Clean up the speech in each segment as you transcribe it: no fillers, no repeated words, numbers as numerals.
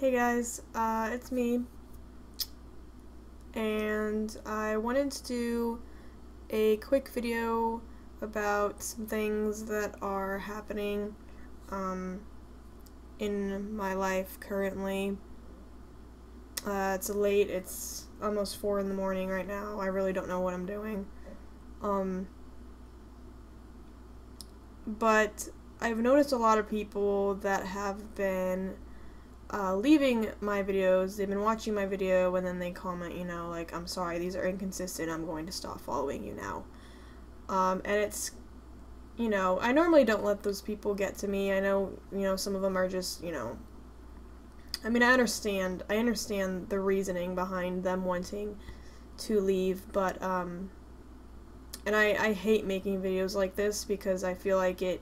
Hey guys, it's me, and I wanted to do a quick video about some things that are happening in my life currently. It's late, it's almost 4 in the morning right now. I really don't know what I'm doing. But I've noticed a lot of people that have been leaving my videos. They've been watching my video and then they comment, like, I'm sorry, these are inconsistent, I'm going to stop following you now. And it's, I normally don't let those people get to me. I know, some of them are just, I mean, I understand the reasoning behind them wanting to leave, but, and I hate making videos like this because I feel like it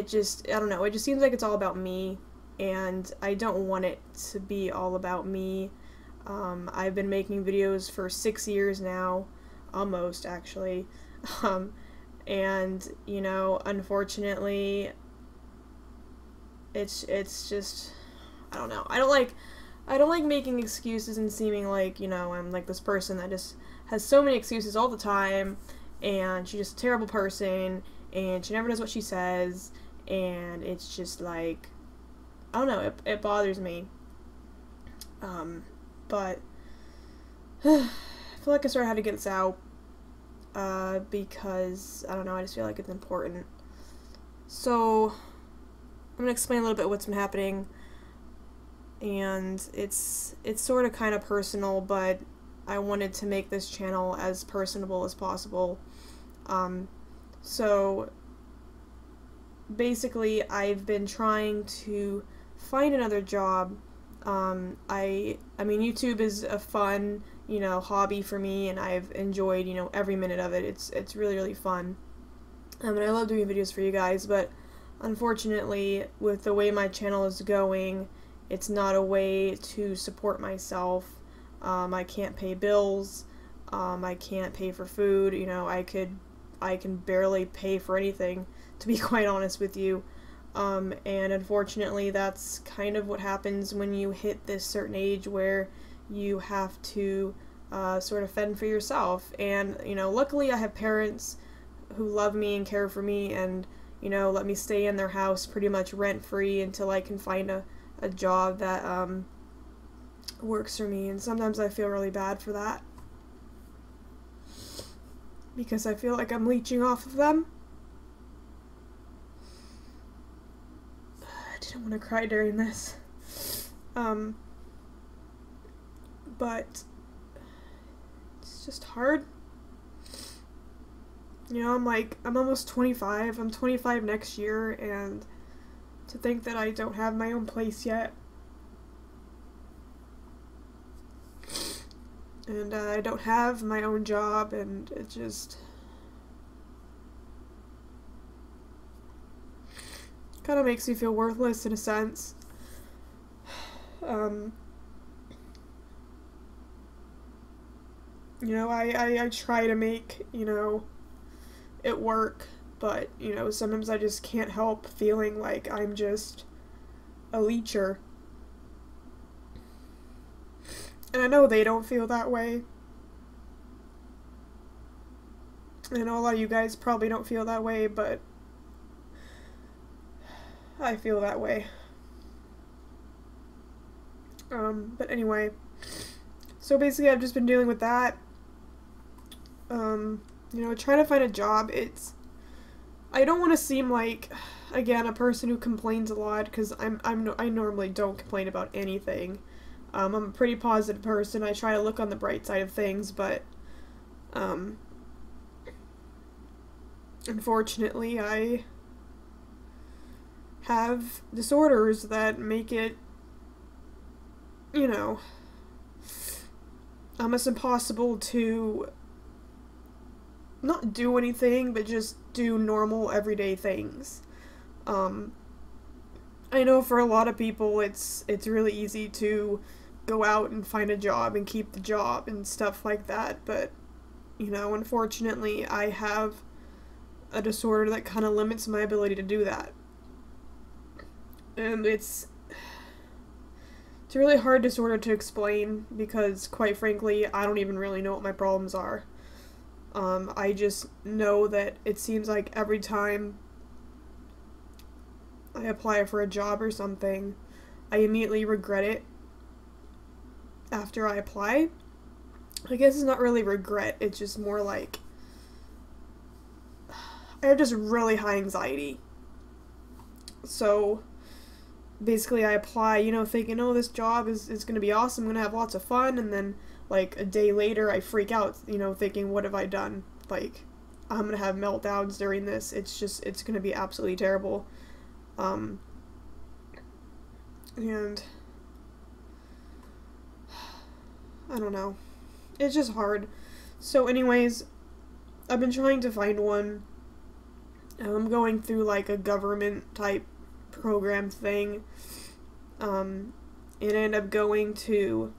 just, I don't know, it just seems like it's all about me, and I don't want it to be all about me. I've been making videos for 6 years now, almost, actually, and, unfortunately, it's just, I don't know, I don't like making excuses and seeming like, I'm like this person that just has so many excuses all the time, and she's just a terrible person, and she never does what she says, and it's just like, I don't know, it bothers me. But I feel like I sort of had to get this out, because, I don't know, I just feel like it's important. So, I'm gonna explain a little bit what's been happening, and it's sort of kind of personal, but I wanted to make this channel as personable as possible. So basically, I've been trying to find another job. I mean, YouTube is a fun, hobby for me, and I've enjoyed, every minute of it. It's really, really fun. And I love doing videos for you guys, but unfortunately, with the way my channel is going, it's not a way to support myself. I can't pay bills. I can't pay for food. I can barely pay for anything, to be quite honest with you. And unfortunately, that's kind of what happens when you hit this certain age where you have to sort of fend for yourself. And, luckily I have parents who love me and care for me and, let me stay in their house pretty much rent-free until I can find a job that works for me. And sometimes I feel really bad for that, because I feel like I'm leeching off of them. I didn't want to cry during this. But it's just hard. I'm almost 25. I'm 25 next year, and to think that I don't have my own place yet. And I don't have my own job, and it just kind of makes me feel worthless in a sense. I try to make, it work, but, sometimes I just can't help feeling like I'm just a leecher. And I know they don't feel that way. I know a lot of you guys probably don't feel that way, but I feel that way. But anyway, so basically I've just been dealing with that. Trying to find a job, I don't want to seem like, again, a person who complains a lot, because I normally don't complain about anything. I'm a pretty positive person. I try to look on the bright side of things, but unfortunately, I have disorders that make it, almost impossible to not do anything, but just do normal, everyday things. I know for a lot of people, it's really easy to go out and find a job and keep the job and stuff like that, but, unfortunately, I have a disorder that kind of limits my ability to do that. And it's It's a really hard disorder to explain because, quite frankly, I don't even really know what my problems are. I just know that it seems like every time I apply for a job or something, I immediately regret it after I apply. I guess it's not really regret, it's just more like I have just really high anxiety. So basically I apply, you know, thinking, oh, this job is going to be awesome, I'm going to have lots of fun, and then like a day later I freak out, you know, thinking, what have I done? Like, I'm going to have meltdowns during this. It's going to be absolutely terrible. And I don't know. It's just hard. So anyways, I've been trying to find one. I'm going through like a government type program thing. And I ended up going to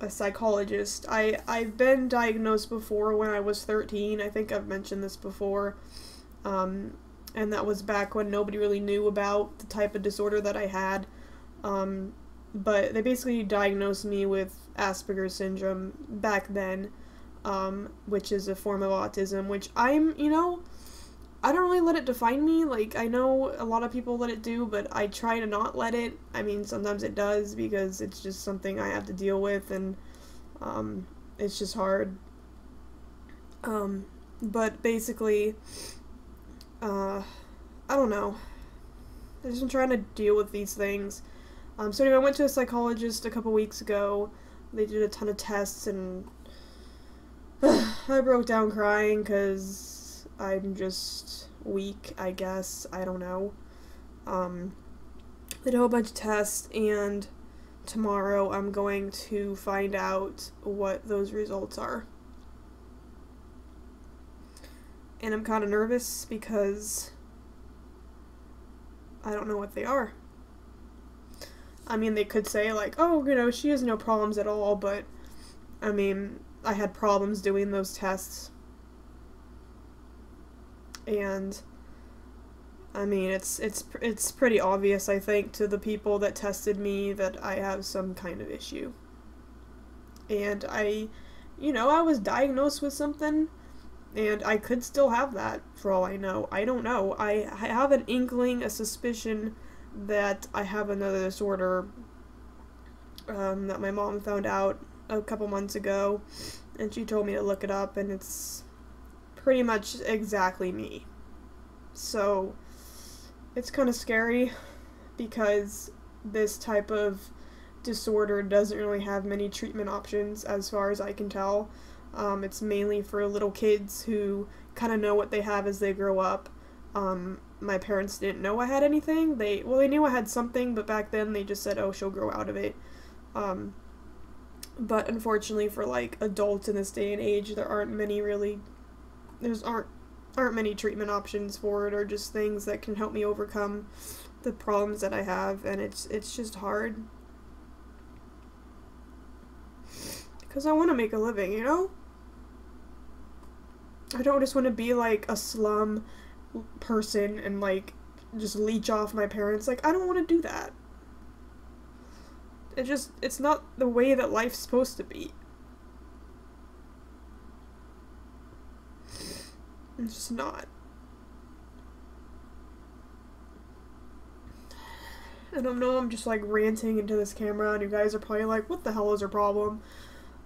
a psychologist. I've been diagnosed before when I was 13. I think I've mentioned this before. And that was back when nobody really knew about the type of disorder that I had. But they basically diagnosed me with Asperger's syndrome back then, which is a form of autism, which I'm, you know, I don't really let it define me. Like, I know a lot of people let it do, but I try to not let it. I mean, sometimes it does because it's just something I have to deal with, and it's just hard. But basically, I don't know. I've just been trying to deal with these things. So anyway, I went to a psychologist a couple weeks ago. They did a ton of tests, and I broke down crying because I'm just weak, I guess. I don't know. They did a whole bunch of tests, and tomorrow I'm going to find out what those results are. And I'm kind of nervous because I don't know what they are. I mean, they could say, like, oh, you know, she has no problems at all, but, I mean, I had problems doing those tests. And, I mean, it's pretty obvious, I think, to the people that tested me that I have some kind of issue. And I was diagnosed with something, and I could still have that, for all I know. I don't know. I have an inkling, a suspicion that I have another disorder that my mom found out a couple months ago, and she told me to look it up, and it's pretty much exactly me. So it's kind of scary because this type of disorder doesn't really have many treatment options as far as I can tell. It's mainly for little kids who kind of know what they have as they grow up. My parents didn't know I had anything. They knew I had something, but back then they just said, oh, she'll grow out of it. But unfortunately for, like, adults in this day and age, there aren't many many treatment options for it, or just things that can help me overcome the problems that I have, and it's just hard. Because I want to make a living, you know? I don't just want to be, like, a slum person and, like, just leech off my parents. Like, I don't want to do that. It's not the way that life's supposed to be. It's just not. I don't know, I'm just, like, ranting into this camera, and you guys are probably like, what the hell is your problem?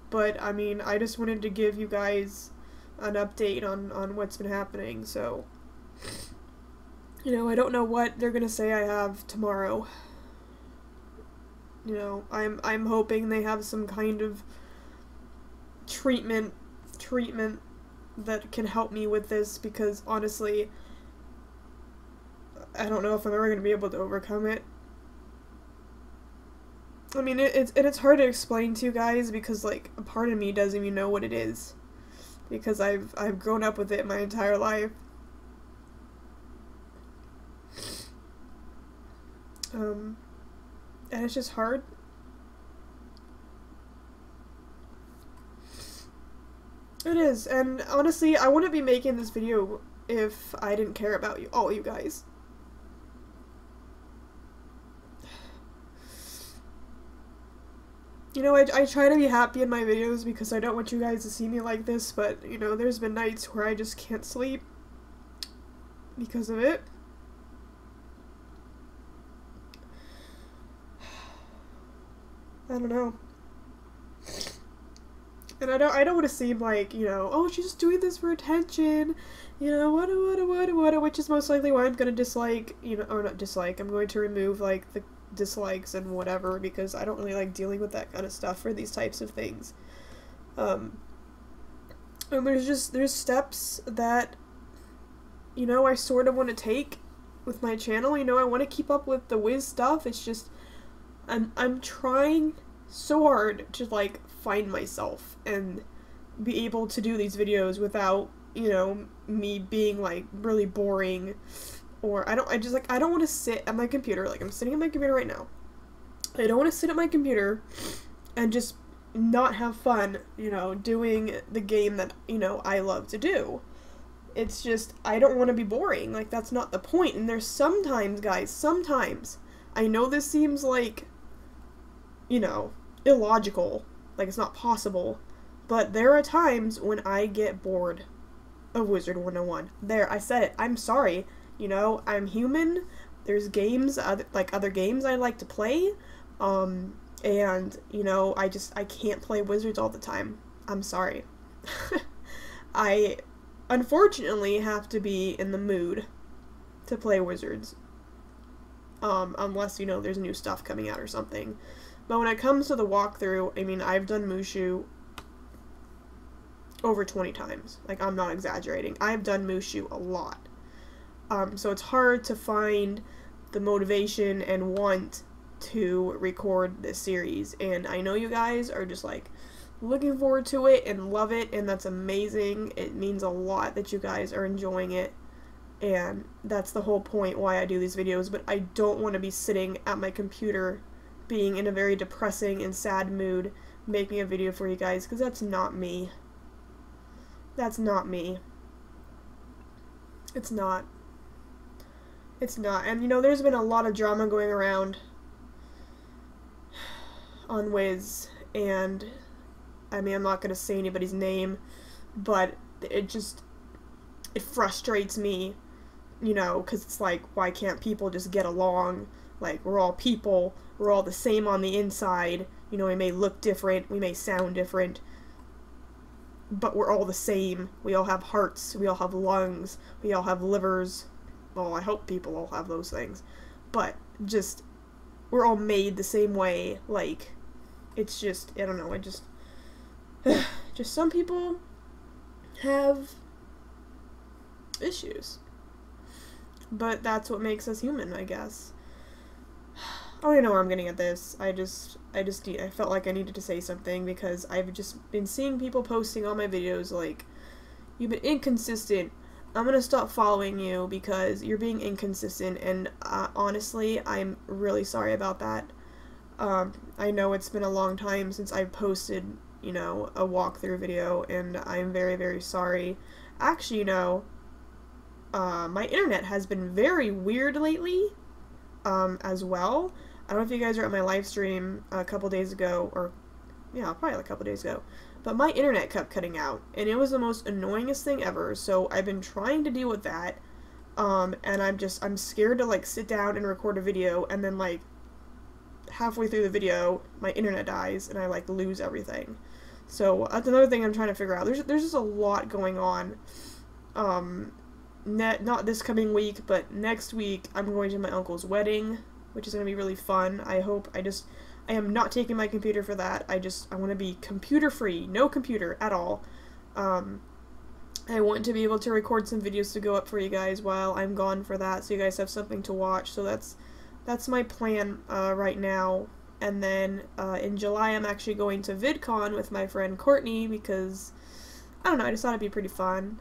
But, I mean, I just wanted to give you guys an update on what's been happening, so, you know, I don't know what they're gonna say I have tomorrow. You know, I'm hoping they have some kind of treatment that can help me with this, because honestly, I don't know if I'm ever gonna be able to overcome it. I mean, it's hard to explain to you guys because, like, a part of me doesn't even know what it is, because I've grown up with it my entire life. And it's just hard. It is, and honestly, I wouldn't be making this video if I didn't care about all you guys. You know, I try to be happy in my videos because I don't want you guys to see me like this, but, you know, there's been nights where I just can't sleep because of it. I don't know. And I don't want to seem like, you know, oh, she's just doing this for attention, you know, what, which is most likely why I'm going to dislike, you know, or not dislike, I'm going to remove, like, the dislikes and whatever, because I don't really like dealing with that kind of stuff for these types of things. And there's steps that, you know, I sort of want to take with my channel. You know, I want to keep up with the whiz stuff. It's just, I'm trying so hard to, like, find myself and be able to do these videos without, you know, me being, like, really boring, or I don't want to sit at my computer, like, I'm sitting at my computer right now. I don't want to sit at my computer and just not have fun, you know, doing the game that, you know, I love to do. It's just, I don't want to be boring, like, that's not the point. And there's sometimes, guys, I know this seems like, you know, illogical, like it's not possible, but there are times when I get bored of Wizard 101. There, I said it. I'm sorry. You know, I'm human. There's games, other games I like to play, and, you know, I can't play Wizards all the time. I'm sorry. I, unfortunately, have to be in the mood to play Wizards, unless, you know, there's new stuff coming out or something. But when it comes to the walkthrough, I mean, I've done Mushu over 20 times. Like, I'm not exaggerating. I've done Mushu a lot. So it's hard to find the motivation and want to record this series. And I know you guys are just, like, looking forward to it and love it, and that's amazing. It means a lot that you guys are enjoying it. And that's the whole point why I do these videos. But I don't want to be sitting at my computer being in a very depressing and sad mood making a video for you guys, because that's not me. That's not me. It's not. It's not. And, you know, there's been a lot of drama going around on Wiz, and, I mean, I'm not going to say anybody's name, but it frustrates me, you know, because it's like, why can't people just get along? Like, we're all people, we're all the same on the inside, you know, we may look different, we may sound different, but we're all the same. We all have hearts, we all have lungs, we all have livers. Well, I hope people all have those things. But, just, we're all made the same way. Like, it's just, I don't know, it just, just some people have issues. But that's what makes us human, I guess. I don't even know where I'm getting at this. I felt like I needed to say something because I've just been seeing people posting on my videos like, you've been inconsistent. I'm gonna stop following you because you're being inconsistent, and honestly, I'm really sorry about that. I know it's been a long time since I posted, you know, a walkthrough video, and I'm very, very sorry. Actually, you know, my internet has been very weird lately, as well. I don't know if you guys were at my live stream a couple days ago, or, yeah, probably a couple days ago, but my internet kept cutting out, and it was the most annoyingest thing ever, so I've been trying to deal with that, and I'm scared to, like, sit down and record a video, and then, like, halfway through the video, my internet dies, and I, like, lose everything. So, that's another thing I'm trying to figure out. There's just a lot going on. Not this coming week, but next week, I'm going to my uncle's wedding, which is going to be really fun. I am not taking my computer for that. I want to be computer free. No computer at all. I want to be able to record some videos to go up for you guys while I'm gone for that, so you guys have something to watch. So that's my plan right now. And then in July, I'm actually going to VidCon with my friend Courtney because, I don't know, I just thought it'd be pretty fun.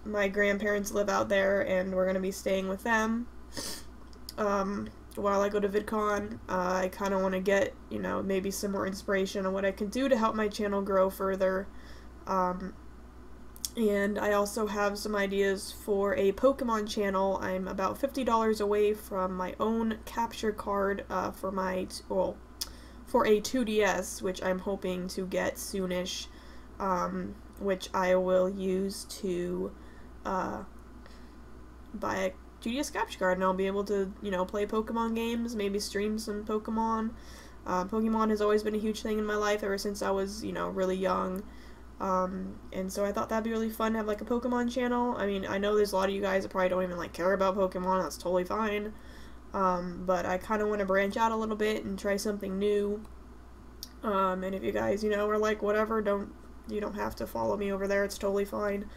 My grandparents live out there, and we're going to be staying with them. While I go to VidCon, I kind of want to get, you know, maybe some more inspiration on what I can do to help my channel grow further. And I also have some ideas for a Pokemon channel. I'm about $50 away from my own capture card for for a 2DS, which I'm hoping to get soonish, which I will use to buy a 2DS capture card, and I'll be able to, you know, play Pokemon games, maybe stream some Pokemon. Pokemon has always been a huge thing in my life ever since I was, you know, really young. And so I thought that'd be really fun to have, like, a Pokemon channel. I mean, I know there's a lot of you guys that probably don't even, like, care about Pokemon. That's totally fine. But I kind of want to branch out a little bit and try something new. And if you guys, you know, are like, whatever, you don't have to follow me over there. It's totally fine.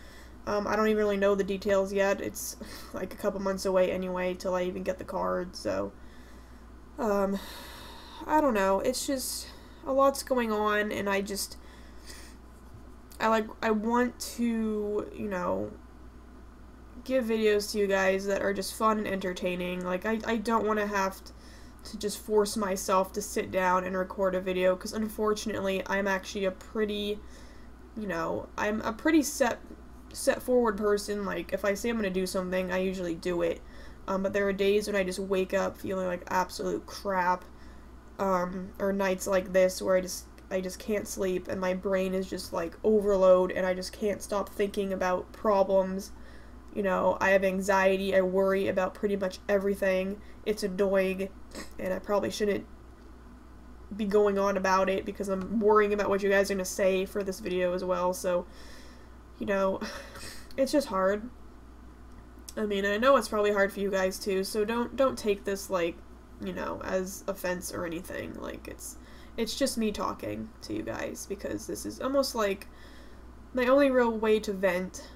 I don't even really know the details yet. It's like a couple months away anyway till I even get the card, so I don't know. It's just a lot's going on, and I want to, you know, give videos to you guys that are just fun and entertaining. Like, I don't want to have to just force myself to sit down and record a video, because unfortunately I'm actually a pretty, you know, I'm a pretty set forward person. Like, if I say I'm going to do something, I usually do it. But there are days when I just wake up feeling like absolute crap, or nights like this where I just can't sleep, and my brain is just like overload, and I just can't stop thinking about problems. You know, I have anxiety, I worry about pretty much everything. It's annoying, and I probably shouldn't be going on about it because I'm worrying about what you guys are going to say for this video as well, so, you know, it's just hard. I mean, I know it's probably hard for you guys too, so don't take this, like, you know, as offense or anything. Like, it's just me talking to you guys, because this is almost like my only real way to vent.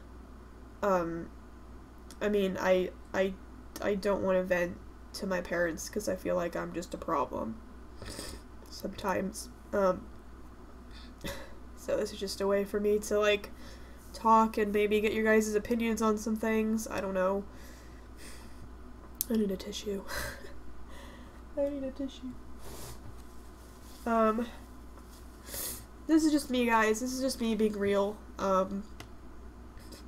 I mean, I don't want to vent to my parents because I feel like I'm just a problem sometimes. So this is just a way for me to, like, talk and maybe get your guys' opinions on some things. I don't know. I need a tissue. I need a tissue. This is just me, guys. This is just me being real.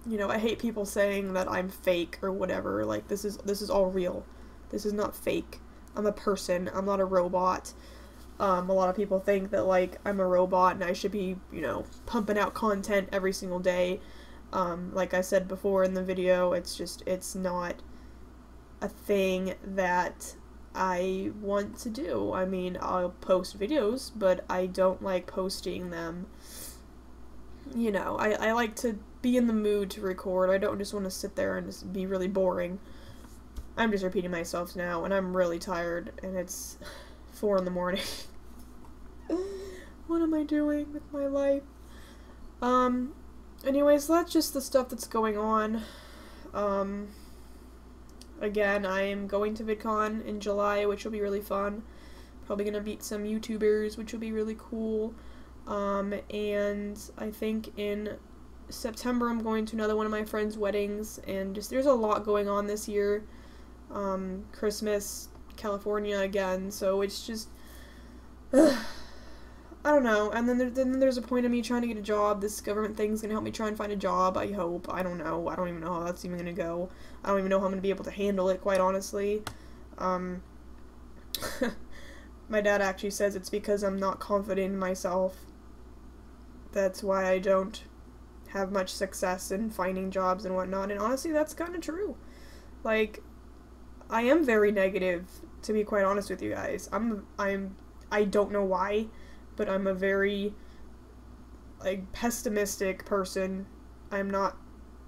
You know, I hate people saying that I'm fake or whatever. Like, this is all real. This is not fake. I'm a person. I'm not a robot. A lot of people think that, like, I'm a robot and I should be, you know, pumping out content every single day. Like I said before in the video, it's not a thing that I want to do. I mean, I'll post videos, but I don't like posting them. You know, I like to be in the mood to record. I don't just want to sit there and just be really boring. I'm just repeating myself now, and I'm really tired, and it's 4 in the morning. What am I doing with my life? Anyways, that's just the stuff that's going on. Again, I am going to VidCon in July, which will be really fun. Probably gonna meet some YouTubers, which will be really cool. And I think in September I'm going to another one of my friends' weddings, and just there's a lot going on this year. Christmas, California again, so it's just I don't know. And then there's a point of me trying to get a job. This government thing's gonna help me try and find a job, I hope. I don't know. I don't even know how that's even gonna go. I don't even know how I'm gonna be able to handle it, quite honestly. My dad actually says it's because I'm not confident in myself. That's why I don't have much success in finding jobs and whatnot. And honestly, that's kind of true. Like, I am very negative, to be quite honest with you guys. I don't know why, but I'm a very, like, pessimistic person. I'm not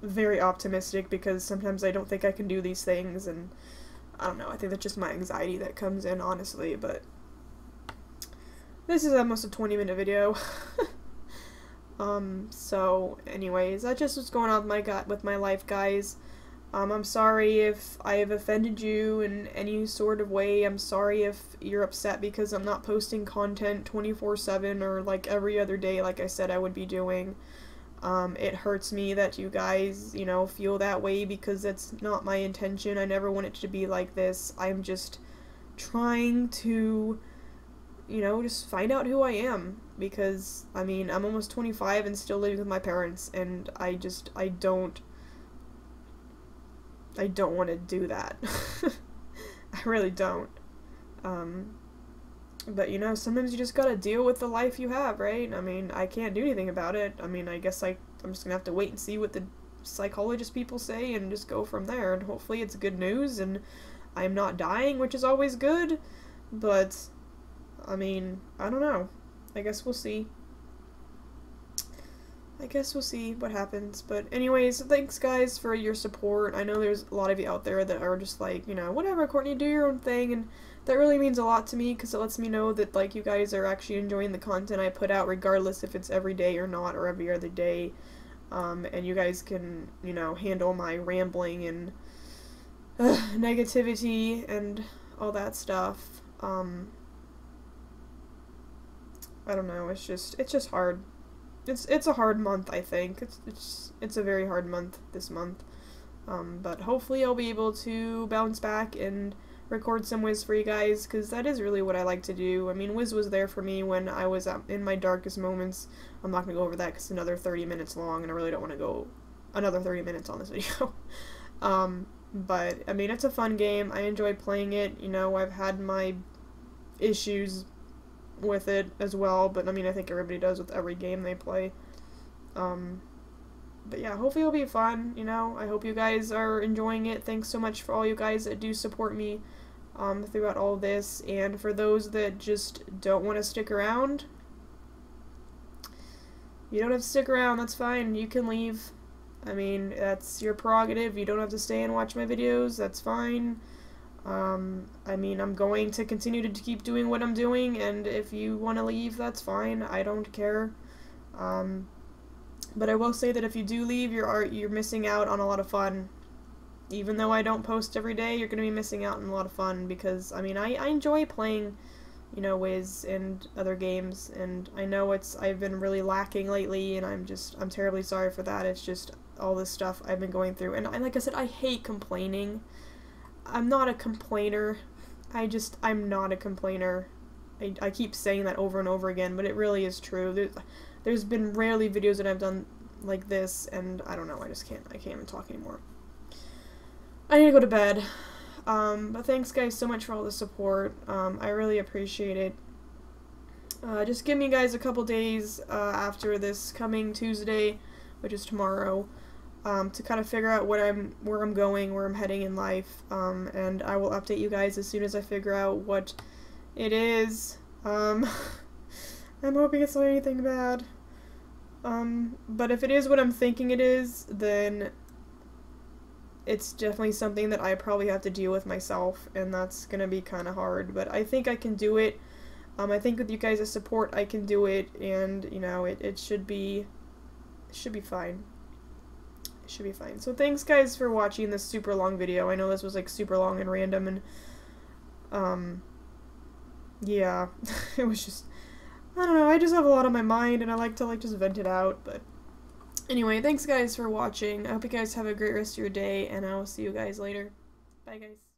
very optimistic because sometimes I don't think I can do these things, and I don't know, I think that's just my anxiety that comes in, honestly, but this is almost a 20-minute video. So anyways, that's just what's going on with my life, guys. I'm sorry if I have offended you in any sort of way. I'm sorry if you're upset because I'm not posting content 24/7 or like every other day like I said I would be doing. It hurts me that you guys, you know, feel that way because that's not my intention. I never want it to be like this. I'm just trying to, you know, just find out who I am, because, I mean, I'm almost 25 and still living with my parents, and I don't want to do that. I really don't. But, you know, sometimes you just gotta deal with the life you have, right? I mean, I can't do anything about it. I mean, I guess I'm just gonna have to wait and see what the psychologist people say and just go from there. And hopefully it's good news and I'm not dying, which is always good. But, I mean, I don't know. I guess we'll see. I guess we'll see what happens. But anyways, thanks guys for your support. I know there's a lot of you out there that are just like, you know, whatever, Courtney, do your own thing. And that really means a lot to me because it lets me know that, like, you guys are actually enjoying the content I put out regardless if it's every day or not or every other day. And you guys can, you know, handle my rambling and negativity and all that stuff. I don't know, it's just hard. It's a hard month, I think. It's a very hard month this month. But hopefully I'll be able to bounce back and record some Wiz for you guys, because that is really what I like to do. I mean, Wiz was there for me when I was in my darkest moments. I'm not going to go over that because it's another 30 minutes long, and I really don't want to go another 30 minutes on this video. But, I mean, it's a fun game. I enjoy playing it. You know, I've had my issues with it as well, but, I mean, I think everybody does with every game they play. But yeah, hopefully it'll be fun, you know. I hope you guys are enjoying it. Thanks so much for all you guys that do support me throughout all this. And for those that just don't want to stick around, you don't have to stick around. That's fine. You can leave. I mean, that's your prerogative. You don't have to stay and watch my videos. That's fine. I mean, I'm going to continue to keep doing what I'm doing, and if you want to leave, that's fine. I don't care. But I will say that if you do leave, you're missing out on a lot of fun. Even though I don't post every day, you're going to be missing out on a lot of fun, because, I mean, I enjoy playing, you know, Wiz and other games, and I know I've been really lacking lately, and I'm terribly sorry for that. It's just all this stuff I've been going through, and like I said, I hate complaining. I'm not a complainer. I'm not a complainer. I keep saying that over and over again, but it really is true. There's been rarely videos that I've done like this, and I don't know, I can't even talk anymore. I need to go to bed. But thanks guys so much for all the support. I really appreciate it. Just give me guys a couple days after this coming Tuesday, which is tomorrow, to kind of figure out where I'm going, where I'm heading in life, and I will update you guys as soon as I figure out what it is. I'm hoping it's not anything bad. But if it is what I'm thinking it is, then it's definitely something that I probably have to deal with myself, and that's gonna be kind of hard, but I think I can do it. I think with you guys' support, I can do it, and, you know, it should be fine. It should be fine. So thanks guys for watching this super long video. I know this was like super long and random, and yeah, it was just, I don't know, I just have a lot on my mind, and I like to just vent it out. But anyway, thanks guys for watching. I hope you guys have a great rest of your day, and I will see you guys later. Bye guys.